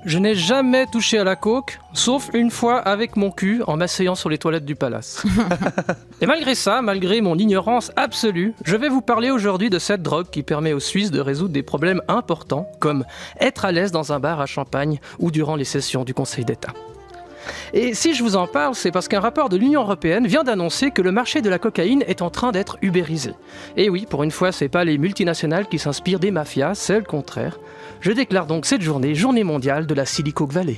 Je n'ai jamais touché à la coke, sauf une fois avec mon cul en m'asseyant sur les toilettes du palace. Et malgré ça, malgré mon ignorance absolue, je vais vous parler aujourd'hui de cette drogue qui permet aux Suisses de résoudre des problèmes importants, comme être à l'aise dans un bar à champagne ou durant les sessions du Conseil d'État. Et si je vous en parle, c'est parce qu'un rapport de l'Union européenne vient d'annoncer que le marché de la cocaïne est en train d'être ubérisé. Et oui, pour une fois, c'est pas les multinationales qui s'inspirent des mafias, c'est le contraire. Je déclare donc cette journée mondiale de la Silicon Valley.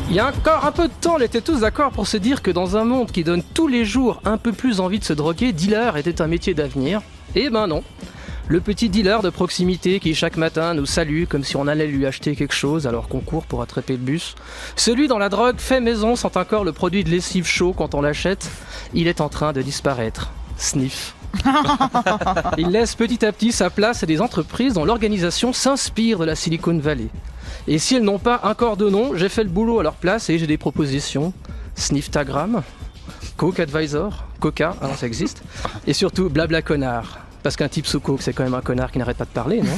Il y a encore un peu de temps, on était tous d'accord pour se dire que dans un monde qui donne tous les jours un peu plus envie de se droguer, dealer était un métier d'avenir. Eh ben non. Le petit dealer de proximité qui chaque matin nous salue comme si on allait lui acheter quelque chose alors qu'on court pour attraper le bus. Celui dont la drogue fait maison sent encore le produit de lessive chaud quand on l'achète. Il est en train de disparaître. Sniff. Il laisse petit à petit sa place à des entreprises dont l'organisation s'inspire de la Silicon Valley. Et si elles n'ont pas encore de nom, j'ai fait le boulot à leur place et j'ai des propositions. Snifftagram, Coke Advisor, Coca, alors ça existe, et surtout Blabla Connard. Parce qu'un type sous coke, c'est quand même un connard qui n'arrête pas de parler, non ?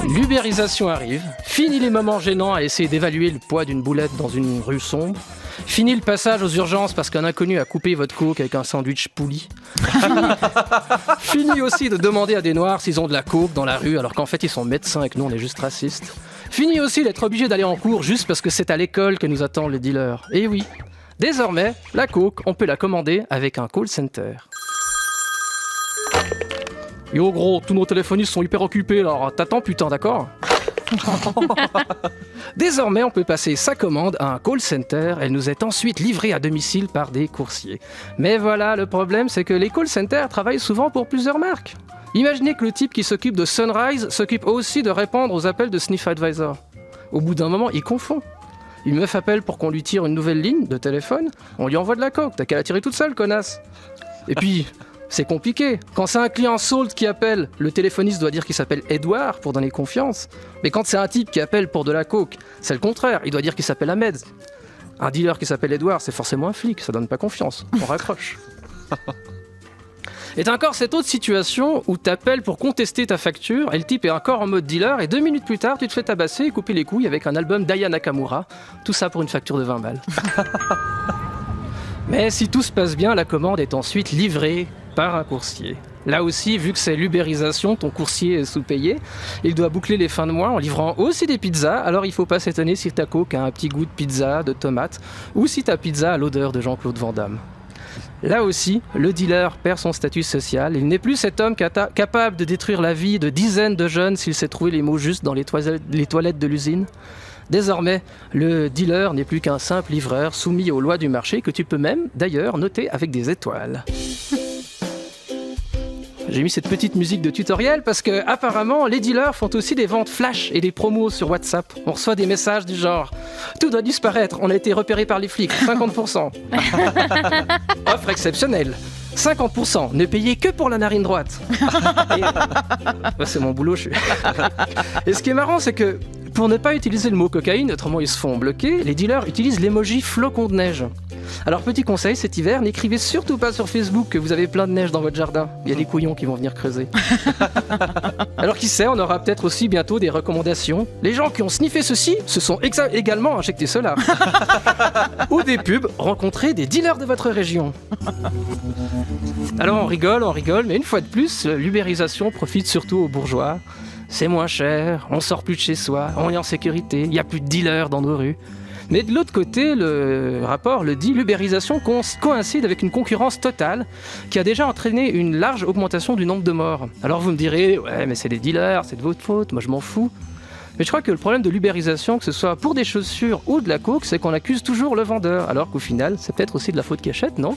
L'ubérisation arrive. Fini les moments gênants à essayer d'évaluer le poids d'une boulette dans une rue sombre. Fini le passage aux urgences parce qu'un inconnu a coupé votre coke avec un sandwich pouli. Fini aussi de demander à des noirs s'ils ont de la coke dans la rue alors qu'en fait ils sont médecins et que nous on est juste racistes. Fini aussi d'être obligé d'aller en cours juste parce que c'est à l'école que nous attendent les dealers. Et oui, désormais, la coke, on peut la commander avec un call center. Yo gros, tous nos téléphonistes sont hyper occupés, alors t'attends putain, d'accord ? Désormais, on peut passer sa commande à un call center. Elle nous est ensuite livrée à domicile par des coursiers. Mais voilà, le problème, c'est que les call centers travaillent souvent pour plusieurs marques. Imaginez que le type qui s'occupe de Sunrise s'occupe aussi de répondre aux appels de Sniff Advisor. Au bout d'un moment, il confond. Une meuf appelle pour qu'on lui tire une nouvelle ligne de téléphone, on lui envoie de la coke, t'as qu'à la tirer toute seule, connasse. Et puis, c'est compliqué. Quand c'est un client Salt qui appelle, le téléphoniste doit dire qu'il s'appelle Edouard pour donner confiance. Mais quand c'est un type qui appelle pour de la coke, c'est le contraire, il doit dire qu'il s'appelle Ahmed. Un dealer qui s'appelle Edouard, c'est forcément un flic, ça donne pas confiance, on raccroche. Et t'as encore cette autre situation où t'appelles pour contester ta facture et le type est encore en mode dealer et 2 minutes plus tard tu te fais tabasser et couper les couilles avec un album d'Aya Nakamura. Tout ça pour une facture de 20 balles. Mais si tout se passe bien, la commande est ensuite livrée par un coursier. Là aussi, vu que c'est l'ubérisation, ton coursier est sous-payé, il doit boucler les fins de mois en livrant aussi des pizzas, alors il faut pas s'étonner si ta coke a un petit goût de pizza, de tomate, ou si ta pizza a l'odeur de Jean-Claude Van Damme. Là aussi, le dealer perd son statut social. Il n'est plus cet homme capable de détruire la vie de dizaines de jeunes s'il sait trouver les mots justes dans les toilettes de l'usine. Désormais, le dealer n'est plus qu'un simple livreur soumis aux lois du marché que tu peux même, d'ailleurs, noter avec des étoiles. J'ai mis cette petite musique de tutoriel parce que, apparemment, les dealers font aussi des ventes flash et des promos sur WhatsApp. On reçoit des messages du genre « Tout doit disparaître, on a été repéré par les flics, 50%. » Offre exceptionnelle. 50%, ne payez que pour la narine droite. C'est mon boulot, je suis... Et ce qui est marrant, c'est que pour ne pas utiliser le mot cocaïne, autrement ils se font bloquer, les dealers utilisent l'emoji flocon de neige. Alors petit conseil, cet hiver, n'écrivez surtout pas sur Facebook que vous avez plein de neige dans votre jardin. Il y a des couillons qui vont venir creuser. Alors qui sait, on aura peut-être aussi bientôt des recommandations. Les gens qui ont sniffé ceci se sont également injectés cela. Ou des pubs, rencontrez des dealers de votre région. Alors on rigole, mais une fois de plus, l'ubérisation profite surtout aux bourgeois. C'est moins cher, on sort plus de chez soi, on est en sécurité, il n'y a plus de dealers dans nos rues. Mais de l'autre côté, le rapport le dit, l'ubérisation coïncide avec une concurrence totale qui a déjà entraîné une large augmentation du nombre de morts. Alors vous me direz, ouais mais c'est les dealers, c'est de votre faute, moi je m'en fous. Mais je crois que le problème de l'ubérisation, que ce soit pour des chaussures ou de la coke, c'est qu'on accuse toujours le vendeur, alors qu'au final, c'est peut-être aussi de la faute qui achète, non ?